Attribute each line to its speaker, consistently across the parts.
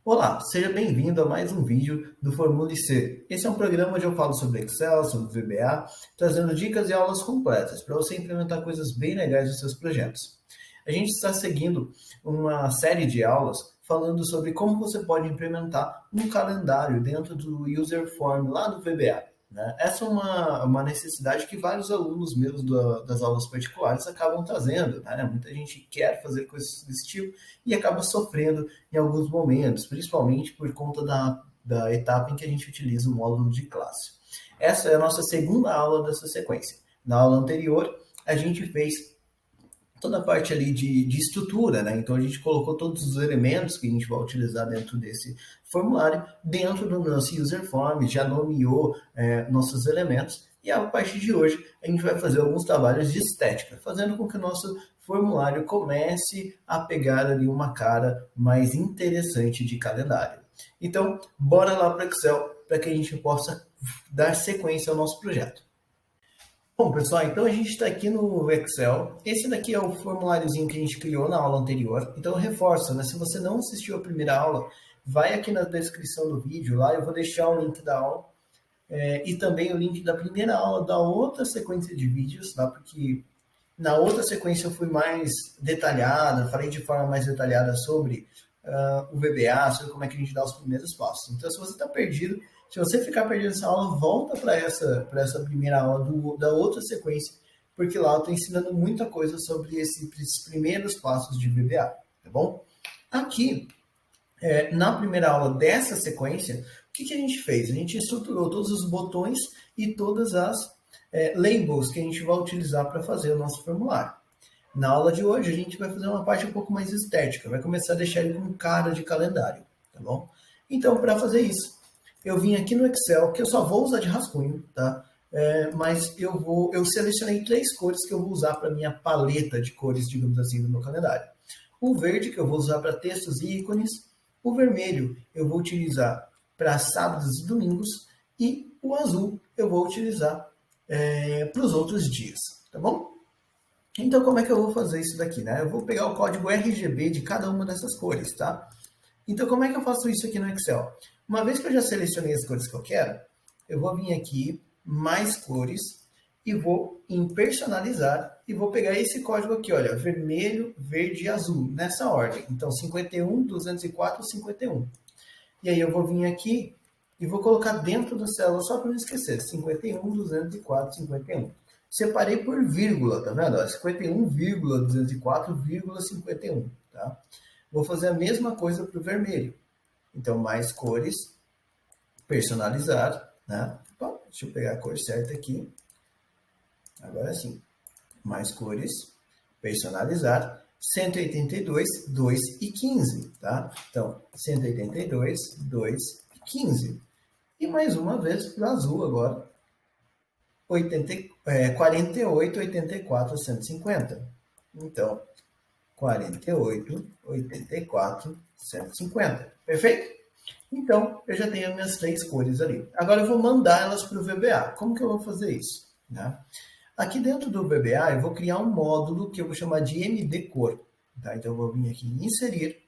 Speaker 1: Olá, seja bem-vindo a mais um vídeo do Formule C. Esse é um programa onde eu falo sobre Excel, sobre VBA, trazendo dicas e aulas completas para você implementar coisas bem legais nos seus projetos. A gente está seguindo uma série de aulas falando sobre como você pode implementar um calendário dentro do User Form lá do VBA. Né? Essa é uma necessidade que vários alunos meus das aulas particulares acabam trazendo. Né? Muita gente quer fazer coisas desse tipo e acaba sofrendo em alguns momentos, principalmente por conta da etapa em que a gente utiliza o módulo de classe. Essa é a nossa segunda aula dessa sequência. Na aula anterior, a gente fez toda a parte ali de estrutura, né? Então a gente colocou todos os elementos que a gente vai utilizar dentro desse formulário, dentro do nosso user form, já nomeou nossos elementos, e a partir de hoje a gente vai fazer alguns trabalhos de estética, fazendo com que o nosso formulário comece a pegar ali uma cara mais interessante de calendário. Então, bora lá para o Excel para que a gente possa dar sequência ao nosso projeto. Bom, pessoal, então a gente está aqui no Excel. Esse daqui é o formuláriozinho que a gente criou na aula anterior. Então eu reforço, né? Se você não assistiu a primeira aula, vai aqui na descrição do vídeo, lá eu vou deixar o link da aula e também o link da primeira aula da outra sequência de vídeos, tá? Porque na outra sequência eu fui mais detalhado, falei de forma mais detalhada sobre o VBA, sobre como é que a gente dá os primeiros passos. Então, se você está perdido, se você ficar perdido nessa aula, volta para essa primeira aula da outra sequência, porque lá eu estou ensinando muita coisa sobre esses primeiros passos de VBA, tá bom? Aqui, na primeira aula dessa sequência, o que a gente fez? A gente estruturou todos os botões e todas as labels que a gente vai utilizar para fazer o nosso formulário. Na aula de hoje, a gente vai fazer uma parte um pouco mais estética, vai começar a deixar ele com cara de calendário, tá bom? Então, para fazer isso, eu vim aqui no Excel, que eu só vou usar de rascunho, tá? Mas eu selecionei 3 cores que eu vou usar para minha paleta de cores, digamos assim, do meu calendário. O verde, que eu vou usar para textos e ícones. O vermelho, eu vou utilizar para sábados e domingos. E o azul, eu vou utilizar para os outros dias, tá bom? Então, como é que eu vou fazer isso daqui, né? Eu vou pegar o código RGB de cada uma dessas cores, tá? Então, como é que eu faço isso aqui no Excel? Uma vez que eu já selecionei as cores que eu quero, eu vou vir aqui, mais cores, e vou em personalizar, e vou pegar esse código aqui, olha, vermelho, verde e azul, nessa ordem. Então, 51, 204, 51. E aí eu vou vir aqui e vou colocar dentro da célula, só para não esquecer, 51, 204, 51. Separei por vírgula, tá vendo? 51,204,51, tá? Vou fazer a mesma coisa para o vermelho. Então, mais cores, personalizar, né? Bom, deixa eu pegar a cor certa aqui. Agora sim. Mais cores, personalizar, 182, 2 e 15, tá? Então, 182, 2 e 15. E mais uma vez para o azul agora, 48, 84, 150. Então, 48, 84, 150. Perfeito? Então, eu já tenho as minhas 3 cores ali. Agora eu vou mandar elas para o VBA. Como que eu vou fazer isso? Né? Aqui dentro do VBA, eu vou criar um módulo que eu vou chamar de MD Cor. Tá? Então, eu vou vir aqui em Inserir,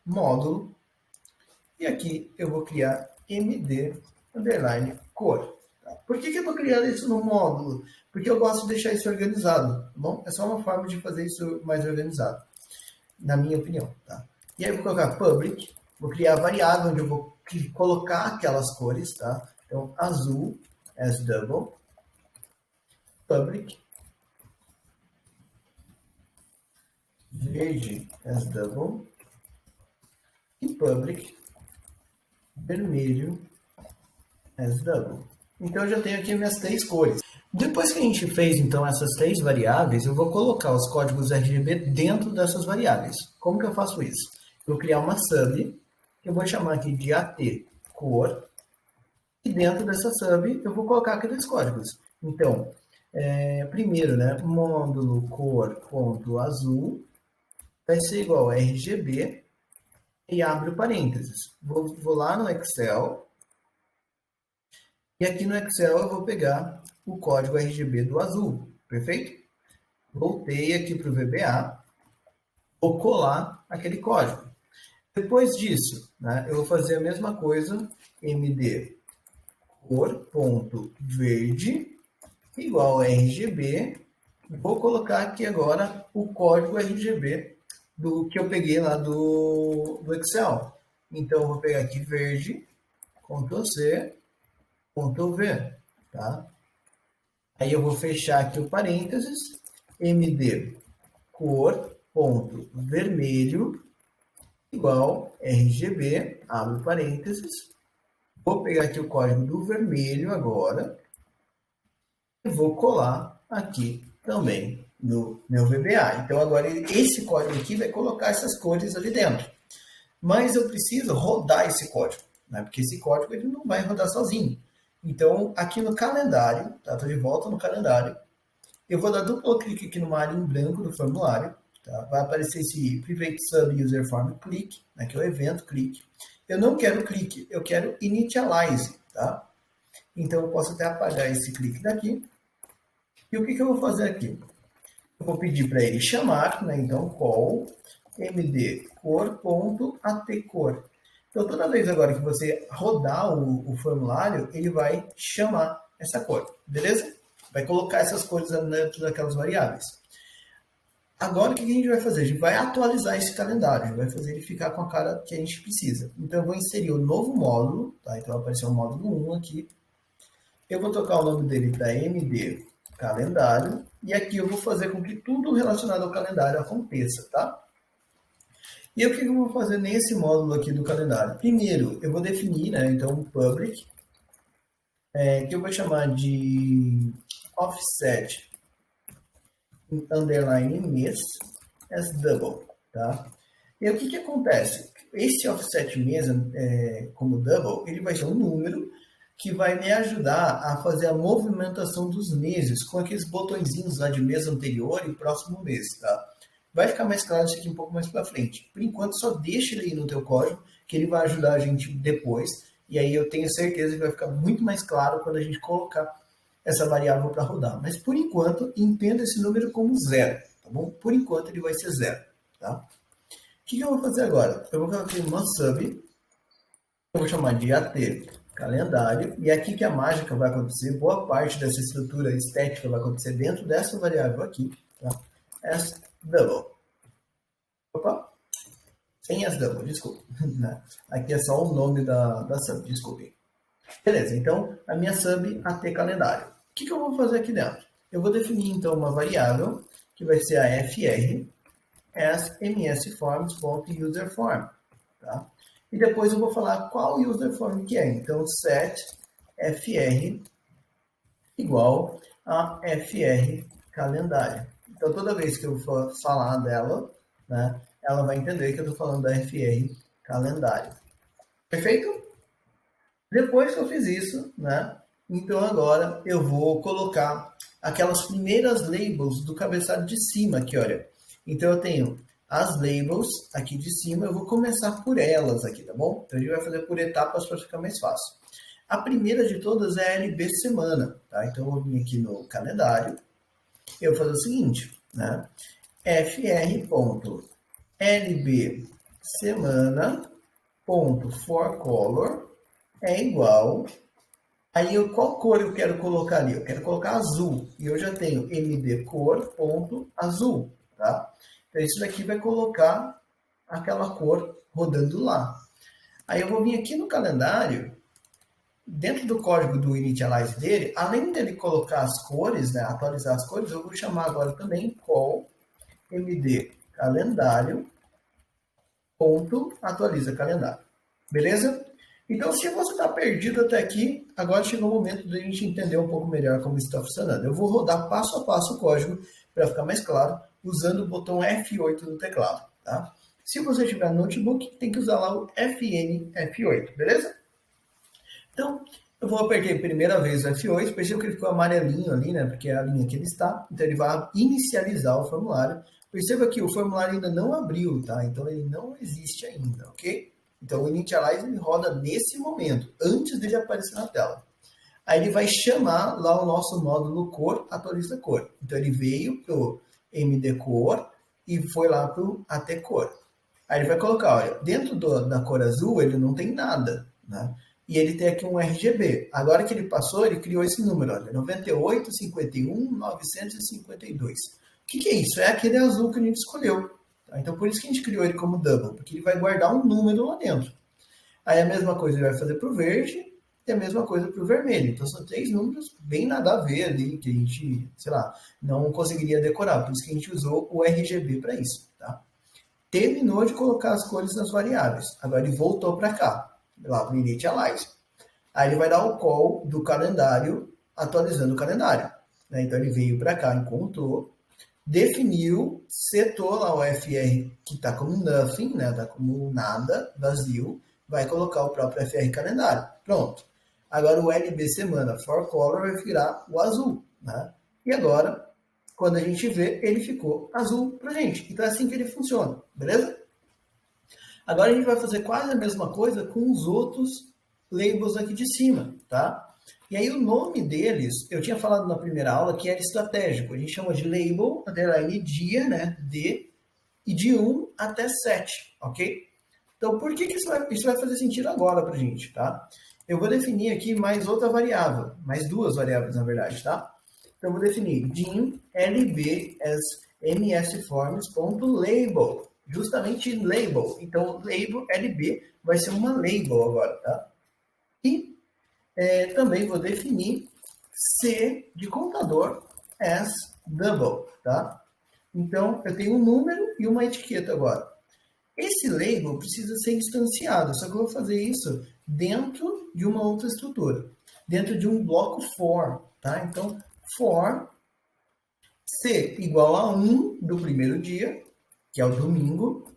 Speaker 1: Módulo, e aqui eu vou criar MD underline cor. Tá? Por que eu estou criando isso no módulo? Porque eu gosto de deixar isso organizado. Tá bom? É só uma forma de fazer isso mais organizado, na minha opinião. Tá? E aí eu vou colocar public, vou criar a variável onde eu vou colocar aquelas cores. Tá? Então, azul as double, public, verde as double e public, vermelho as double. Então eu já tenho aqui minhas 3 cores. Depois que a gente fez então essas 3 variáveis, eu vou colocar os códigos RGB dentro dessas variáveis. Como que eu faço isso? Eu vou criar uma sub, que eu vou chamar aqui de AT cor, e dentro dessa sub eu vou colocar aqueles códigos. Então, primeiro, né, módulo cor.azul vai ser igual a RGB e abro parênteses. Vou lá no Excel e aqui no Excel eu vou pegar o código RGB do azul, perfeito? Voltei aqui para o VBA, vou colar aquele código. Depois disso, né, eu vou fazer a mesma coisa, md cor.verde igual a RGB. Vou colocar aqui agora o código RGB do que eu peguei lá do Excel. Então, eu vou pegar aqui verde, Ctrl C, Ctrl V, tá? Aí eu vou fechar aqui o parênteses, md cor ponto vermelho igual RGB, abre parênteses. Vou pegar aqui o código do vermelho agora e vou colar aqui também no meu VBA. Então agora esse código aqui vai colocar essas cores ali dentro. Mas eu preciso rodar esse código, né? Porque esse código ele não vai rodar sozinho. Então aqui no calendário, tá? Estou de volta no calendário. Eu vou dar duplo clique aqui numa área em branco do formulário. Tá? Vai aparecer esse Private Sub User Form Click, né? Que é o evento clique. Eu não quero clique, eu quero initialize, tá? Então eu posso até apagar esse clique daqui. E o que eu vou fazer aqui? Eu vou pedir para ele chamar, né? Então call mdcor.atcor. Então toda vez agora que você rodar o formulário, ele vai chamar essa cor, beleza? Vai colocar essas cores dentro daquelas variáveis. Agora o que a gente vai fazer? A gente vai atualizar esse calendário, a gente vai fazer ele ficar com a cara que a gente precisa. Então eu vou inserir o novo módulo, tá? Então vai aparecer o módulo 1 aqui. Eu vou trocar o nome dele para MD calendário e aqui eu vou fazer com que tudo relacionado ao calendário aconteça, tá? E o que eu vou fazer nesse módulo aqui do calendário? Primeiro, eu vou definir, né, então, um public, que eu vou chamar de offset underline mês as double, tá? E o que acontece? Esse offset mês como double, ele vai ser um número que vai me ajudar a fazer a movimentação dos meses com aqueles botõezinhos lá de mês anterior e próximo mês, tá? Vai ficar mais claro isso aqui um pouco mais para frente. Por enquanto, só deixa ele aí no teu código, que ele vai ajudar a gente depois. E aí eu tenho certeza que vai ficar muito mais claro quando a gente colocar essa variável para rodar. Mas por enquanto, entenda esse número como zero, tá bom? Por enquanto ele vai ser zero, tá? O que eu vou fazer agora? Eu vou colocar uma sub, eu vou chamar de at calendário, e aqui que a mágica vai acontecer, boa parte dessa estrutura estética vai acontecer dentro dessa variável aqui, tá? As double. Opa, sem as double, desculpa. Aqui é só o nome da sub, desculpe. Beleza, então a minha sub at calendário. O que eu vou fazer aqui dentro? Eu vou definir então uma variável que vai ser a fr as msforms.userform, tá? E depois eu vou falar qual userform que é. Então set fr igual a fr calendário. Então toda vez que eu for falar dela, né, ela vai entender que eu estou falando da fr calendário. Perfeito? Depois que eu fiz isso, né, então agora eu vou colocar aquelas primeiras labels do cabeçalho de cima aqui, olha. Então eu tenho as labels aqui de cima, eu vou começar por elas aqui, tá bom? Então a gente vai fazer por etapas para ficar mais fácil. A primeira de todas é a LB semana, tá? Então eu vou vir aqui no calendário, eu vou fazer o seguinte, né? fr.lb semana.forcolor é igual. Aí qual cor eu quero colocar ali? Eu quero colocar azul. E eu já tenho mdcor.azul, tá? Então isso daqui vai colocar aquela cor rodando lá. Aí eu vou vir aqui no calendário, dentro do código do initialize dele, além dele colocar as cores, né, atualizar as cores, eu vou chamar agora também call md calendário ponto atualiza calendário. Beleza? Então, se você está perdido até aqui, agora chegou o momento de a gente entender um pouco melhor como isso está funcionando. Eu vou rodar passo a passo o código para ficar mais claro, usando o botão F8 do teclado. Tá? Se você tiver notebook, tem que usar lá o FN F8, beleza? Então, eu vou apertar a primeira vez o F8, perceba que ele ficou amarelinho ali, né? Porque é a linha que ele está. Então, ele vai inicializar o formulário. Perceba que o formulário ainda não abriu, tá? Então, ele não existe ainda, ok? Então, o initialize ele roda nesse momento, antes dele aparecer na tela. Aí ele vai chamar lá o nosso módulo cor, atualiza cor. Então, ele veio para o mdcor e foi lá para o atcor. Aí ele vai colocar, olha, dentro da cor azul ele não tem nada, né? E ele tem aqui um RGB. Agora que ele passou, ele criou esse número, olha, 98, 51, 952. O que é isso? É aquele azul que a gente escolheu. Tá? Então, por isso que a gente criou ele como double, porque ele vai guardar um número lá dentro. Aí a mesma coisa ele vai fazer para o verde e a mesma coisa para o vermelho. Então, são 3 números bem nada a ver ali, que a gente, sei lá, não conseguiria decorar. Por isso que a gente usou o RGB para isso, tá? Terminou de colocar as cores nas variáveis. Agora ele voltou para cá, lá para o Initialize. Aí ele vai dar o call do calendário, atualizando o calendário. Né? Então ele veio para cá, encontrou, definiu, setou lá o FR que está como nothing, né? Está como nada, vazio, vai colocar o próprio FR calendário. Pronto. Agora o LB semana for color vai virar o azul, né? E agora, quando a gente vê, ele ficou azul pra gente. Então é assim que ele funciona, beleza? Agora a gente vai fazer quase a mesma coisa com os outros labels aqui de cima, tá? E aí o nome deles, eu tinha falado na primeira aula que era estratégico. A gente chama de label, underline dia, né? D, e de 1 até 7, ok? Então, por que isso vai fazer sentido agora pra gente, tá? Eu vou definir aqui mais outra variável, mais 2 variáveis, na verdade, tá? Então, eu vou definir dim lb as msforms.label, justamente label. Então, label lb vai ser uma label agora, tá? E também vou definir c de contador as double, tá? Então, eu tenho um número e uma etiqueta agora. Esse label precisa ser instanciado, só que eu vou fazer isso dentro de uma outra estrutura, dentro de um bloco for, tá? Então, for c igual a 1 do primeiro dia, que é o domingo,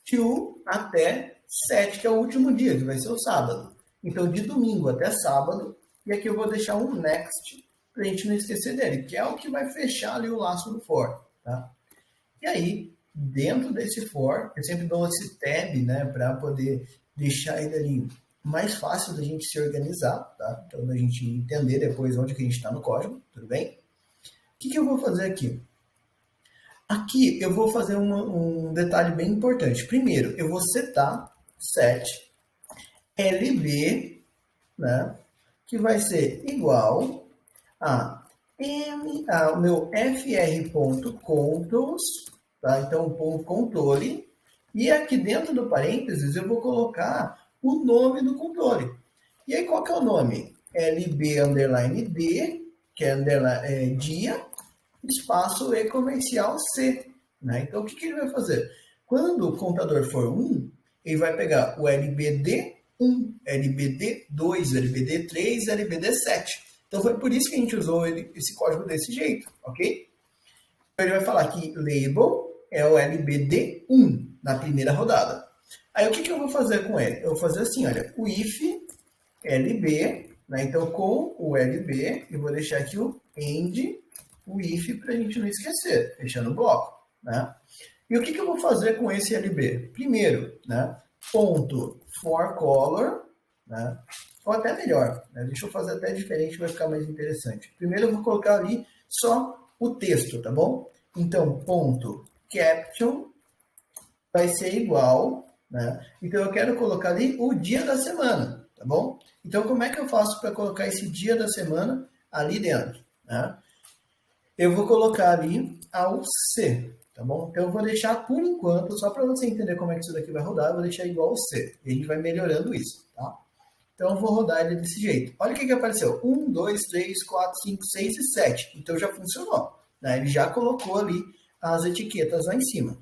Speaker 1: to até 7, que é o último dia, que vai ser o sábado. Então, de domingo até sábado, e aqui eu vou deixar um next, para a gente não esquecer dele, que é o que vai fechar ali o laço do for, tá? E aí, dentro desse for, eu sempre dou esse tab, né, para poder deixar ele ali mais fácil da gente se organizar, tá? Então, da gente entender depois onde que a gente está no código, tudo bem? O que eu vou fazer aqui? Aqui eu vou fazer um detalhe bem importante. Primeiro, eu vou setar set lb, né, que vai ser igual a o meu fr.controls, tá? Então, o controle. E aqui dentro do parênteses eu vou colocar o nome do controle. E aí, qual que é o nome? lb underline d, que é dia, espaço e comercial c. Né? Então, o que ele vai fazer? Quando o contador for 1, ele vai pegar o LBD1, LBD2, LBD3, LBD7. Então, foi por isso que a gente usou esse código desse jeito, ok? Então, ele vai falar que label é o LBD1 na primeira rodada. Aí, o que eu vou fazer com ele? Eu vou fazer assim, olha, o if LB, né? Então, com o LB, eu vou deixar aqui o end, o if, para a gente não esquecer, fechando o bloco, né? E o que eu vou fazer com esse LB? Primeiro, né? Ponto for color, né? Ou até melhor, né? Deixa eu fazer até diferente, vai ficar mais interessante. Primeiro eu vou colocar ali só o texto, tá bom? Então, ponto caption vai ser igual, né? Então eu quero colocar ali o dia da semana, tá bom? Então como é que eu faço para colocar esse dia da semana ali dentro, né? Eu vou colocar ali ao C, tá bom? Então eu vou deixar por enquanto, só para você entender como é que isso daqui vai rodar, eu vou deixar igual ao C. E a gente vai melhorando isso, tá? Então eu vou rodar ele desse jeito. Olha o que apareceu. 1, 2, 3, 4, 5, 6 e 7. Então já funcionou, né? Ele já colocou ali as etiquetas lá em cima.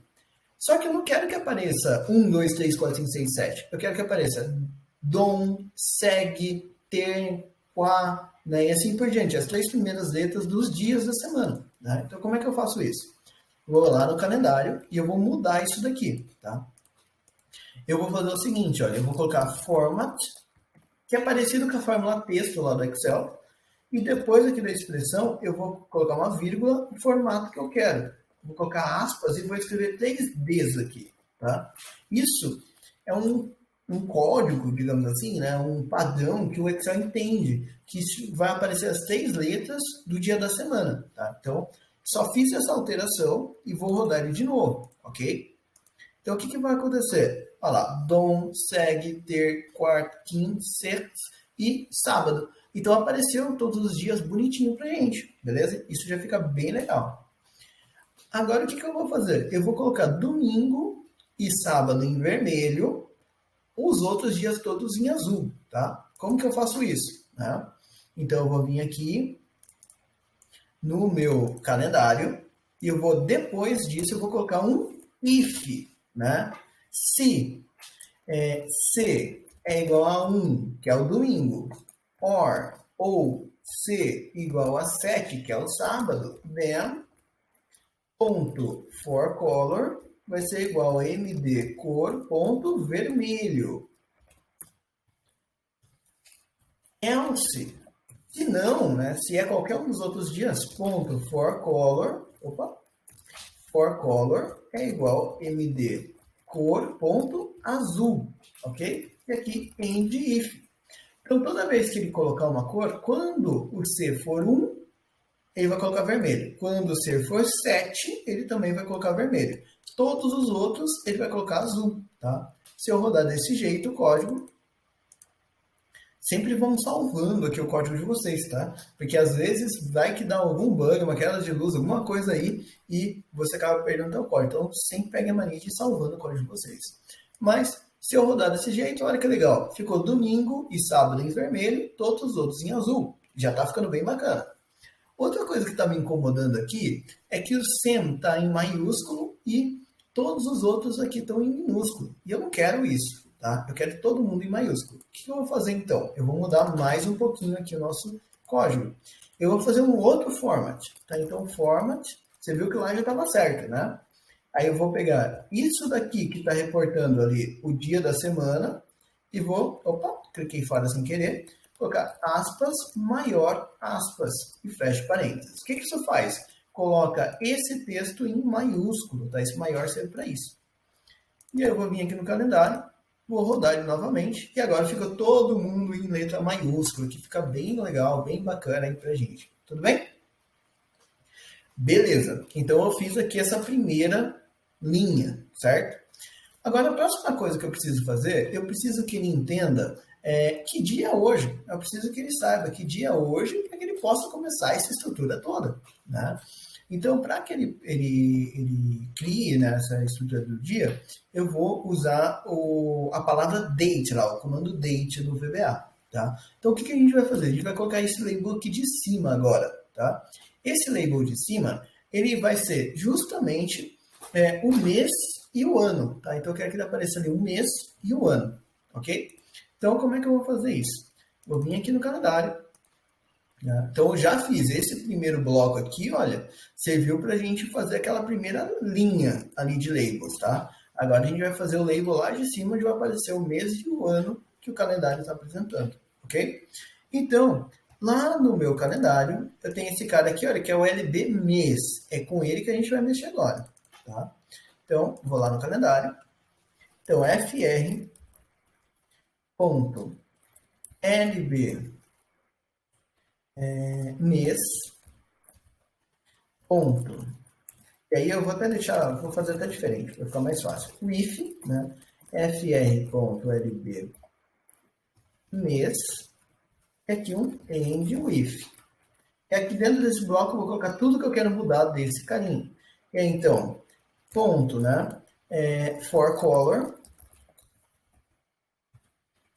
Speaker 1: Só que eu não quero que apareça 1, 2, 3, 4, 5, 6, 7. Eu quero que apareça dom, segue, ter, qua, né? E assim por diante. As 3 primeiras letras dos dias da semana. Né? Então, como é que eu faço isso? Vou lá no calendário e eu vou mudar isso daqui. Tá? Eu vou fazer o seguinte, olha, eu vou colocar format, que é parecido com a fórmula texto lá do Excel. E depois aqui da expressão, eu vou colocar uma vírgula no formato que eu quero. Vou colocar aspas e vou escrever 3 Ds aqui, tá? Isso é um código, digamos assim, né? Um padrão que o Excel entende, que vai aparecer as 3 letras do dia da semana, tá? Então, só fiz essa alteração e vou rodar ele de novo, ok? Então, o que, que vai acontecer? Olha lá, dom, segue, ter, quarto, quinto, sexto e sábado. Então, apareceu todos os dias bonitinho pra gente, beleza? Isso já fica bem legal. Agora, o que, que eu vou fazer? Eu vou colocar domingo e sábado em vermelho, os outros dias todos em azul, tá? Como que eu faço isso? Né? Então, eu vou vir aqui no meu calendário e eu vou, depois disso, eu vou colocar um if, né? Se C é igual a 1, que é o domingo, ou C igual a 7, que é o sábado, then ponto for color vai ser igual a md cor ponto vermelho. Else, se não, né, se é qualquer um dos outros dias, ponto for color é igual a md cor ponto azul, ok? E aqui end if. Então toda vez que ele colocar uma cor, quando o C for 1, ele vai colocar vermelho. Quando o C for 7, ele também vai colocar vermelho. Todos os outros, ele vai colocar azul, tá? Se eu rodar desse jeito o código, sempre vão salvando aqui o código de vocês, tá? Porque às vezes vai que dá algum bug, uma queda de luz, alguma coisa aí, e você acaba perdendo o código. Então, sempre pegue a mania de ir salvando o código de vocês. Mas, se eu rodar desse jeito, olha que legal. Ficou domingo e sábado em vermelho, todos os outros em azul. Já tá ficando bem bacana. Outra coisa que está me incomodando aqui é que o SEM está em maiúsculo e todos os outros aqui estão em minúsculo. E eu não quero isso, tá? Eu quero todo mundo em maiúsculo. O que eu vou fazer então? Eu vou mudar mais um pouquinho aqui o nosso código. Eu vou fazer um outro format, tá? Então, format, você viu que lá já estava certo, né? Aí eu vou pegar isso daqui que está reportando ali o dia da semana e vou, cliquei fora sem querer, colocar aspas, maior, aspas, e fecha parênteses. O que, que isso faz? Coloca esse texto em maiúsculo, tá? Esse maior serve para isso. E aí eu vou vir aqui no calendário, vou rodar ele novamente, e agora fica todo mundo em letra maiúscula, que fica bem legal, bem bacana aí pra gente. Tudo bem? Beleza. Então eu fiz aqui essa primeira linha, certo? Agora, a próxima coisa que eu preciso fazer, eu preciso que ele entenda que dia é hoje. Eu preciso que ele saiba que dia é hoje para que ele possa começar essa estrutura toda, né? Então, para que ele crie, né, essa estrutura do dia, eu vou usar a palavra date lá, o comando date no VBA, tá? Então, o que a gente vai fazer? A gente vai colocar esse label aqui de cima agora, tá? Esse label de cima, ele vai ser justamente o mês e o ano, tá? Então eu quero que ele apareça ali o mês e o ano, ok? Então como é que eu vou fazer isso? Vou vir aqui no calendário, né? Então eu já fiz esse primeiro bloco aqui, olha, serviu para a gente fazer aquela primeira linha ali de labels, tá? Agora a gente vai fazer o label lá de cima, onde vai aparecer o mês e o ano que o calendário está apresentando, ok? Então, lá no meu calendário, eu tenho esse cara aqui, olha, que é o LB mês. É com ele que a gente vai mexer agora, tá? Então, vou lá no calendário. Então, fr.lb mês ponto. E aí eu vou até deixar, vou fazer até diferente, para ficar mais fácil. With, né? fr.lb mês, é aqui um end with. E aqui dentro desse bloco eu vou colocar tudo que eu quero mudar desse carinho. E aí, então, ponto, né? For color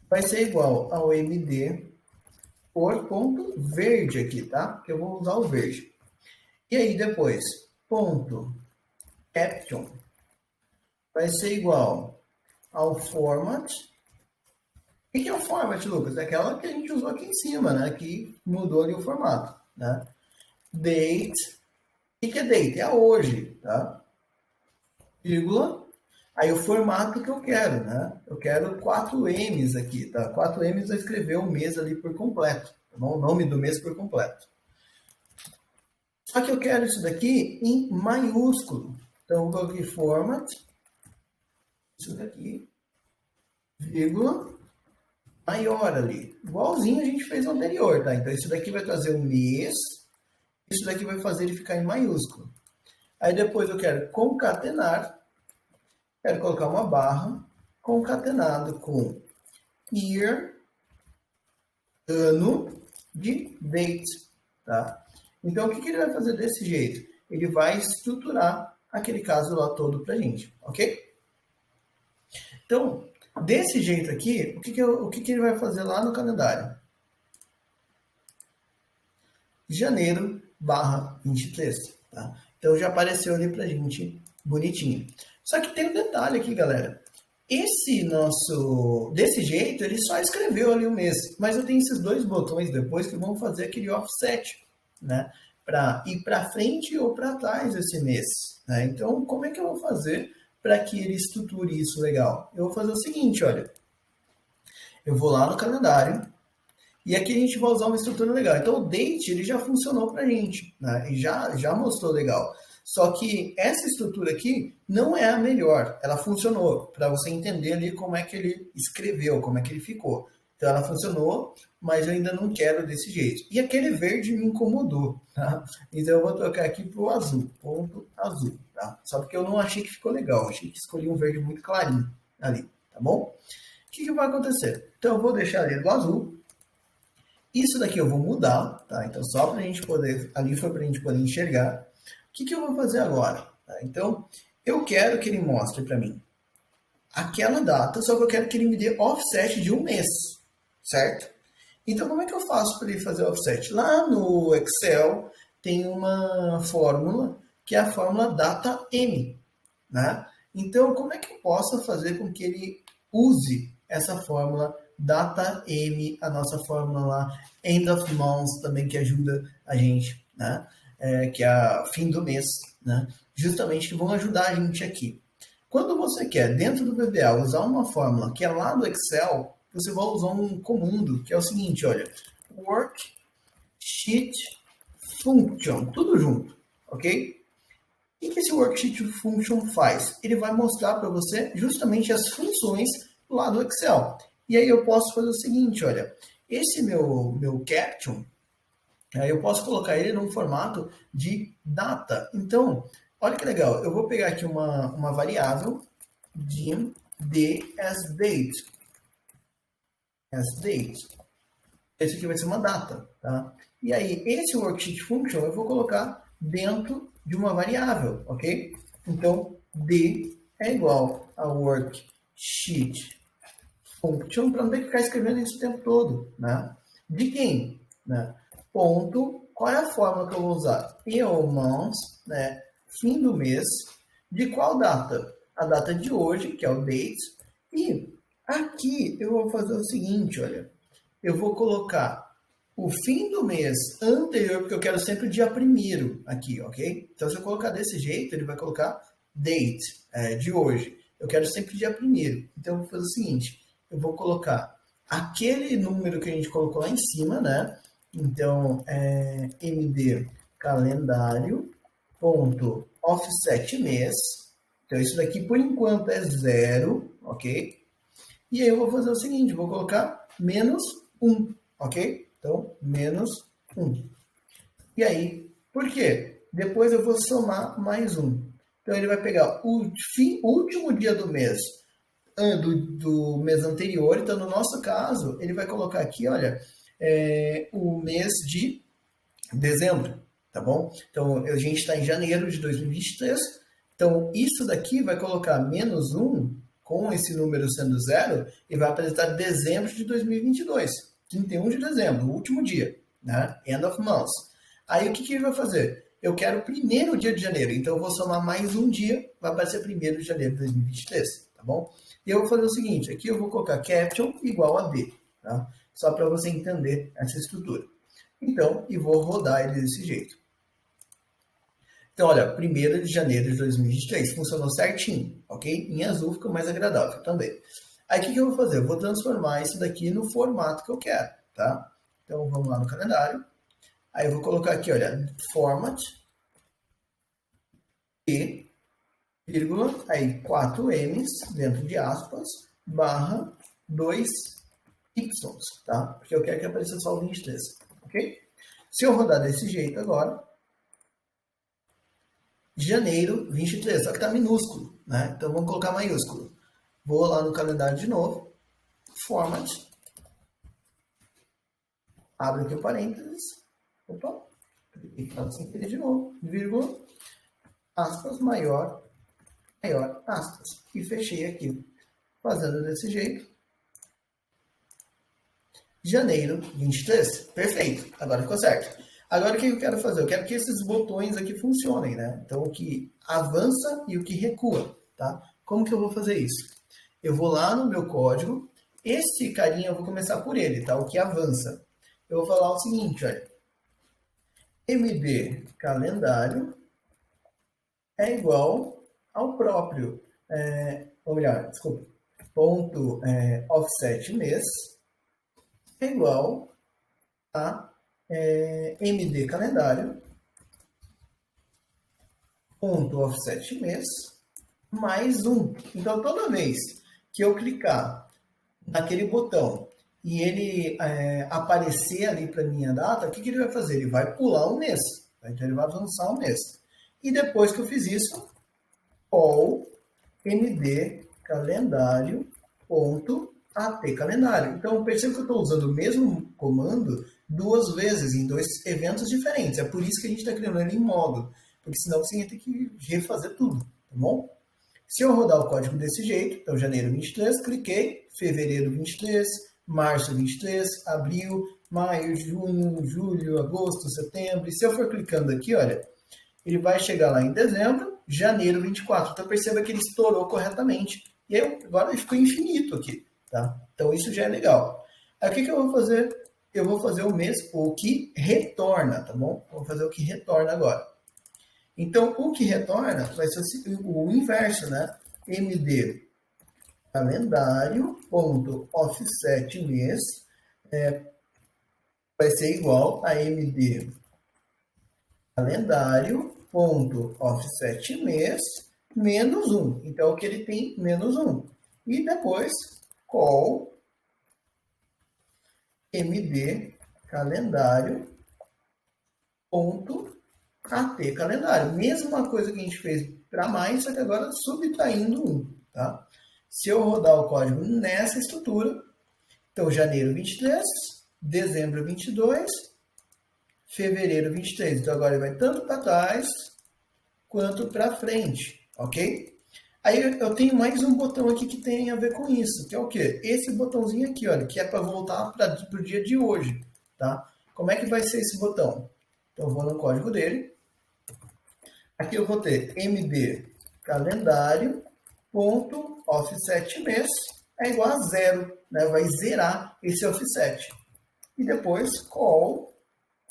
Speaker 1: vai ser igual ao md por ponto verde aqui, tá? Que eu vou usar o verde. E aí depois, ponto caption vai ser igual ao format. O que é o format, Lucas? É aquela que a gente usou aqui em cima, né? Que mudou ali o formato, né? Date. O que é date? É hoje, tá? Vírgula. Aí o formato que eu quero, né? Eu quero 4 M's aqui, tá? 4 M's vai escrever o mês ali por completo, tá bom? O nome do mês por completo. Só que eu quero isso daqui em maiúsculo. Então, eu vou colocar format, isso daqui, vírgula, maior ali. Igualzinho a gente fez no anterior, tá? Então, isso daqui vai trazer o mês, isso daqui vai fazer ele ficar em maiúsculo. Aí depois eu quero concatenar, Quero colocar uma barra concatenado com year, ano de date, tá? Então, o que ele vai fazer desse jeito? Ele vai estruturar aquele caso lá todo pra gente, ok? Então, desse jeito aqui, o que ele vai fazer lá no calendário? Janeiro barra 23, tá? Então, já apareceu ali pra gente bonitinho. Só que tem um detalhe aqui, galera. Desse jeito, ele só escreveu ali o mês, mas eu tenho esses dois botões depois que vão fazer aquele offset, né? Para ir para frente ou para trás esse mês, né? Então, como é que eu vou fazer para que ele estruture isso legal? Eu vou fazer o seguinte, olha, eu vou lá no calendário e aqui a gente vai usar uma estrutura legal. Então, o date ele já funcionou para a gente, né? E já mostrou legal. Só que essa estrutura aqui não é a melhor. Ela funcionou para você entender ali como é que ele escreveu, como é que ele ficou. Então ela funcionou, mas eu ainda não quero desse jeito. E aquele verde me incomodou, tá? Então eu vou trocar aqui para o azul, ponto azul, tá? Só porque eu não achei que ficou legal. Achei que escolhi um verde muito clarinho ali, tá bom? O que vai acontecer? Então eu vou deixar ali do azul. Isso daqui eu vou mudar, tá? Então só para a gente poder, ali foi para a gente poder enxergar. O que eu vou fazer agora? Tá? Então, eu quero que ele mostre para mim aquela data, só que eu quero que ele me dê offset de um mês, certo? Então, como é que eu faço para ele fazer offset? Lá no Excel tem uma fórmula, que é a fórmula data M, né? Então, como é que eu posso fazer com que ele use essa fórmula data M, a nossa fórmula lá, end of month também, que ajuda a gente, né? Que é fim do mês, né? Justamente que vão ajudar a gente aqui. Quando você quer, dentro do VBA, usar uma fórmula que é lá do Excel, você vai usar um comando, que é o seguinte, olha, worksheet function, tudo junto, ok? O que esse worksheet function faz? Ele vai mostrar para você justamente as funções lá do Excel. E aí eu posso fazer o seguinte, olha, esse meu caption, eu posso colocar ele num formato de data. Então, olha que legal, eu vou pegar aqui uma variável de as date. Esse aqui vai ser uma data, tá? E aí, esse worksheet function eu vou colocar dentro de uma variável, ok? Então, d é igual a worksheet function, para não ter que ficar escrevendo isso o tempo todo, né? De quem? Né? Ponto, qual é a fórmula que eu vou usar? Month, né? Fim do mês, de qual data? A data de hoje, que é o date, e aqui eu vou fazer o seguinte, olha, eu vou colocar o fim do mês anterior, porque eu quero sempre o dia primeiro aqui, ok? Então, se eu colocar desse jeito, ele vai colocar date, de hoje. Eu quero sempre o dia primeiro. Então, eu vou fazer o seguinte, eu vou colocar aquele número que a gente colocou lá em cima, né? Então, md calendário ponto offset mês. Então, isso daqui, por enquanto, é 0, ok? E aí eu vou fazer o seguinte, vou colocar menos 1, ok? Então, menos 1. E aí, por quê? Depois eu vou somar mais 1. Então, ele vai pegar o último dia do mês do mês anterior. Então, no nosso caso, ele vai colocar aqui, olha, o mês de dezembro, tá bom? Então, a gente está em janeiro de 2023. Então, isso daqui vai colocar menos 1 com esse número sendo 0 e vai apresentar dezembro de 2022. 31 de dezembro, o último dia, né? End of month. Aí, o que ele vai fazer? Eu quero o primeiro dia de janeiro, então eu vou somar mais um dia, vai aparecer 1º de janeiro de 2023, tá bom? E eu vou fazer o seguinte, aqui eu vou colocar caption igual a D, tá? Só para você entender essa estrutura. Então, e vou rodar ele desse jeito. Então, olha, 1º de janeiro de 2023, funcionou certinho, ok? Em azul fica mais agradável também. Aí, o que eu vou fazer? Eu vou transformar isso daqui no formato que eu quero, tá? Então, vamos lá no calendário. Aí, eu vou colocar aqui, olha, format, e, vírgula, aí 4 M's, dentro de aspas, barra 2 Ys, tá? Porque eu quero que apareça só o 23, ok? Se eu rodar desse jeito agora, janeiro 23, só que tá minúsculo, né? Então vamos colocar maiúsculo. Vou lá no calendário de novo, Format, abre aqui o parênteses, opa, clique sem querer de novo, vírgula, aspas, maior, aspas. E fechei aqui. Fazendo desse jeito. Janeiro 23. Perfeito. Agora ficou certo. Agora o que eu quero fazer? Eu quero que esses botões aqui funcionem, né? Então o que avança e o que recua, tá? Como que eu vou fazer isso? Eu vou lá no meu código. Esse carinha eu vou começar por ele, tá? O que avança. Eu vou falar o seguinte, olha. MD calendário é igual ao próprio, ou melhor, desculpa, ponto offset mês é igual a MD calendário ponto offset mês mais 1. Então, toda vez que eu clicar naquele botão e ele aparecer ali para minha data, o que ele vai fazer? Ele vai pular um mês. Tá? Então, ele vai avançar um mês. E depois que eu fiz isso, all md calendário ponto at calendário. Então, perceba que eu estou usando o mesmo comando duas vezes em dois eventos diferentes. É por isso que a gente está criando ele em módulo, porque senão você ia ter que refazer tudo, tá bom? Se eu rodar o código desse jeito, então janeiro 23, cliquei, fevereiro 23, março 23, abril, maio, junho, julho, agosto, setembro. E se eu for clicando aqui, olha, ele vai chegar lá em dezembro, janeiro 24. Então perceba que ele estourou corretamente. E aí, agora ficou infinito aqui, tá? Então isso já é legal. Aí o que eu vou fazer? Eu vou fazer o mês, o que retorna, tá bom? Vou fazer o que retorna agora. Então, o que retorna vai ser o inverso, né? MD calendário.offset mês vai ser igual a MD calendário.offset mês menos 1. Então, aqui ele tem menos 1. E depois, call MD calendário.at calendário. Mesma coisa que a gente fez para mais, só que agora subtraindo 1. Tá? Se eu rodar o código nessa estrutura, então janeiro 23, dezembro 22, fevereiro 23. Então agora ele vai tanto para trás quanto para frente, ok? Aí eu tenho mais um botão aqui que tem a ver com isso, que é o quê? Esse botãozinho aqui, olha, que é para voltar para o dia de hoje, tá? Como é que vai ser esse botão? Então eu vou no código dele. Aqui eu vou ter md calendário.offset mês é igual a 0, né? Vai zerar esse offset. E depois call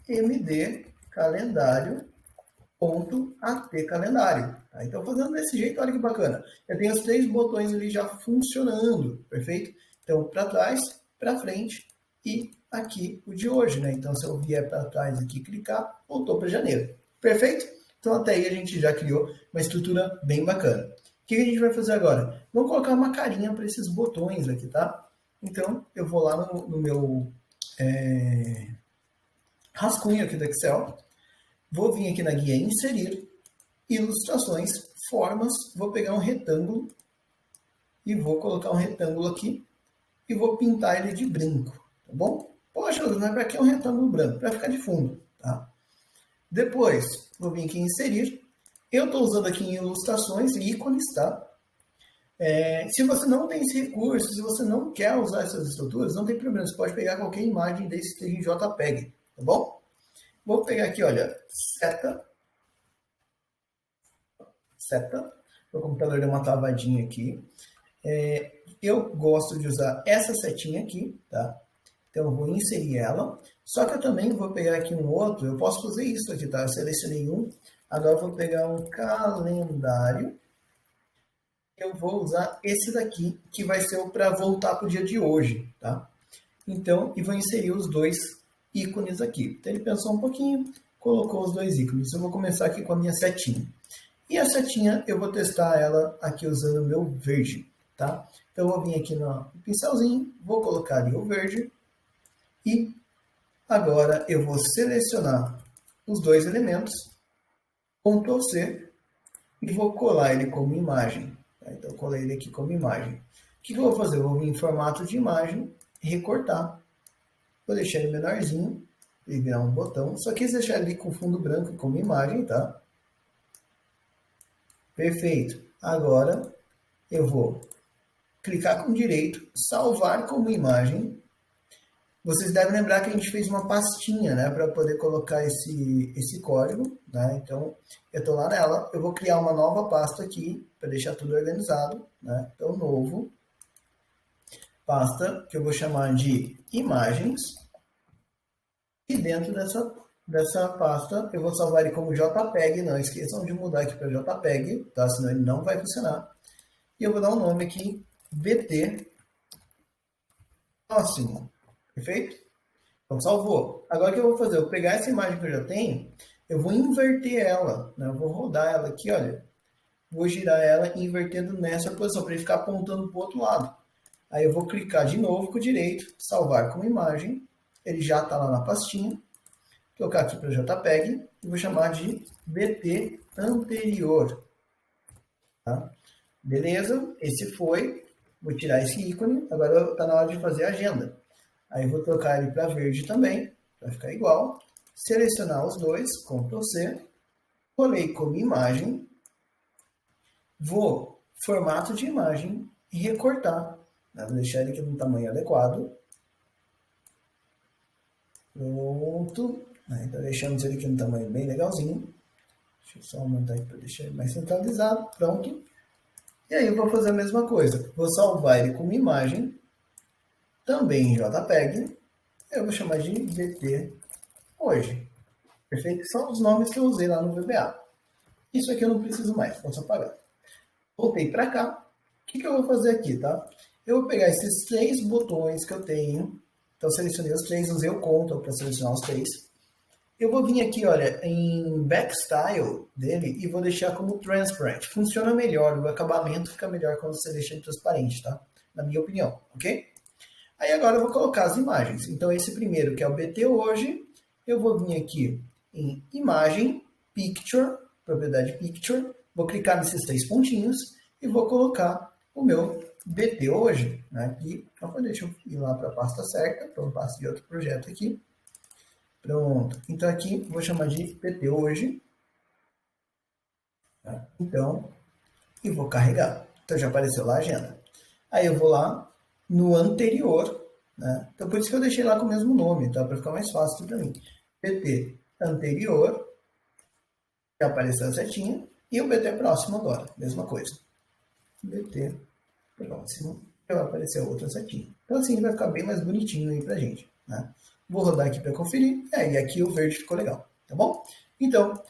Speaker 1: md calendário.at calendário. Tá? Então, fazendo desse jeito, olha que bacana. Eu tenho os 3 botões ali já funcionando, perfeito? Então, para trás, para frente e aqui o de hoje, né? Então, se eu vier para trás aqui clicar, voltou para janeiro. Perfeito? Então, até aí a gente já criou uma estrutura bem bacana. O que a gente vai fazer agora? Vamos colocar uma carinha para esses botões aqui, tá? Então, eu vou lá no meu rascunho aqui do Excel, vou vir aqui na guia inserir, ilustrações, formas, vou pegar um retângulo e vou colocar um retângulo aqui e vou pintar ele de branco, tá bom? Poxa, mas para que é um retângulo branco? Para ficar de fundo, tá? Depois, vou vir aqui em inserir. Eu estou usando aqui em ilustrações e ícones, tá? Se você não tem esse recurso, se você não quer usar essas estruturas, não tem problema. Você pode pegar qualquer imagem desse em JPEG, tá bom? Vou pegar aqui, olha, seta. O computador deu uma travadinha aqui. Eu gosto de usar essa setinha aqui, tá? Então, eu vou inserir ela. Só que eu também vou pegar aqui um outro. Eu posso fazer isso aqui, tá? Eu selecionei um. Agora eu vou pegar um calendário. Eu vou usar esse daqui, que vai ser o para voltar para o dia de hoje, tá? Então, e vou inserir os 2 ícones aqui. Então, ele pensou um pouquinho, colocou os 2 ícones. Eu vou começar aqui com a minha setinha. E a setinha, eu vou testar ela aqui usando o meu verde, tá? Então, eu vou vir aqui no pincelzinho, vou colocar ali o verde. E agora eu vou selecionar os 2 elementos, Ctrl+C, e vou colar ele como imagem Então, eu colei ele aqui como imagem. O que eu vou fazer? Eu vou vir em formato de imagem e recortar. Vou deixar ele menorzinho, ele virar um botão. Só quis deixar ele com fundo branco como imagem, tá? Perfeito. Agora, eu vou clicar com direito, salvar como imagem. Vocês devem lembrar que a gente fez uma pastinha, né, para poder colocar esse código, né? Então, eu estou lá nela, eu vou criar uma nova pasta aqui, para deixar tudo organizado, né? Então, novo, pasta, que eu vou chamar de imagens, e dentro dessa pasta, eu vou salvar ele como JPEG, não esqueçam de mudar aqui para JPEG, tá? Senão ele não vai funcionar. E eu vou dar um nome aqui, BT próximo. Perfeito? Então, salvou. Agora o que eu vou fazer? Eu vou pegar essa imagem que eu já tenho, eu vou inverter ela, né? Eu vou rodar ela aqui, olha. Vou girar ela invertendo nessa posição, para ele ficar apontando para o outro lado. Aí eu vou clicar de novo com o direito, salvar como imagem. Ele já está lá na pastinha. Tocar aqui para JPEG e vou chamar de BT anterior. Tá? Beleza? Esse foi. Vou tirar esse ícone. Agora está na hora de fazer a agenda. Aí eu vou trocar ele para verde também, para ficar igual. Selecionar os dois, Ctrl C. Colei como imagem. Vou formato de imagem e recortar. Vou deixar ele aqui no tamanho adequado. Pronto. Então deixamos ele aqui no tamanho bem legalzinho. Deixa eu só aumentar aqui para deixar ele mais centralizado. Pronto. E aí eu vou fazer a mesma coisa. Vou salvar ele como imagem. Também em JPEG. Eu vou chamar de BT hoje. Perfeito? São os nomes que eu usei lá no VBA. Isso aqui eu não preciso mais. Posso apagar. Voltei para cá. O que eu vou fazer aqui, tá? Eu vou pegar esses 3 botões que eu tenho. Então, selecionei os 3, usei o Ctrl para selecionar os 3. Eu vou vir aqui, olha, em Backstyle dele e vou deixar como Transparent. Funciona melhor, o acabamento fica melhor quando você deixa ele transparente, tá? Na minha opinião, ok? Aí agora eu vou colocar as imagens. Então, esse primeiro, que é o BT hoje, eu vou vir aqui em Imagem, Picture, propriedade Picture. Vou clicar nesses 3 pontinhos e vou colocar o meu BT hoje, né? E, então, deixa eu ir lá para a pasta certa, para uma pasta de outro projeto aqui. Pronto. Então, aqui vou chamar de BT hoje. Tá? Então, e vou carregar. Então, já apareceu lá a agenda. Aí eu vou lá no anterior, né? Então, por isso que eu deixei lá com o mesmo nome, tá? Para ficar mais fácil para mim. BT anterior, já apareceu a setinha. E o BT próximo agora, mesma coisa. BT próximo, já vai aparecer outra setinha. Então assim vai ficar bem mais bonitinho aí pra gente, né? Vou rodar aqui para conferir. E aqui o verde ficou legal, tá bom? Então,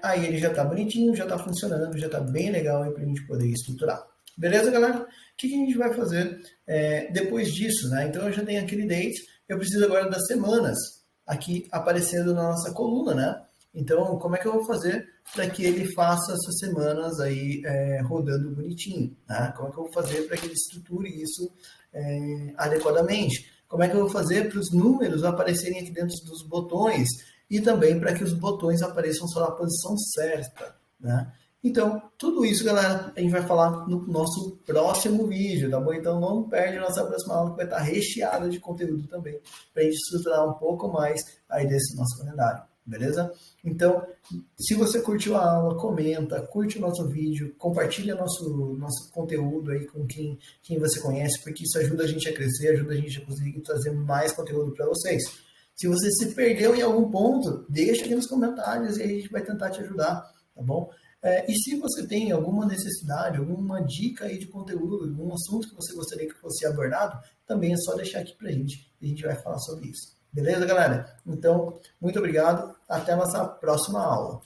Speaker 1: aí ele já está bonitinho, já está funcionando, já está bem legal aí para a gente poder estruturar. Beleza, galera? O que a gente vai fazer depois disso, né? Então eu já tenho aquele date, eu preciso agora das semanas aqui aparecendo na nossa coluna, né? Então, como é que eu vou fazer para que ele faça essas semanas aí rodando bonitinho? Né? Como é que eu vou fazer para que ele estruture isso adequadamente? Como é que eu vou fazer para os números aparecerem aqui dentro dos botões e também para que os botões apareçam só na posição certa, né? Então, tudo isso, galera, a gente vai falar no nosso próximo vídeo, tá bom? Então, não perde a nossa próxima aula, que vai estar recheada de conteúdo também, para a gente estruturar um pouco mais aí desse nosso calendário, beleza? Então, se você curtiu a aula, comenta, curte o nosso vídeo, compartilha nosso conteúdo aí com quem você conhece, porque isso ajuda a gente a crescer, ajuda a gente a conseguir trazer mais conteúdo para vocês. Se você se perdeu em algum ponto, deixa aqui nos comentários e a gente vai tentar te ajudar, tá bom? E se você tem alguma necessidade, alguma dica aí de conteúdo, algum assunto que você gostaria que fosse abordado, também é só deixar aqui pra gente e a gente vai falar sobre isso. Beleza, galera? Então, muito obrigado. Até a nossa próxima aula.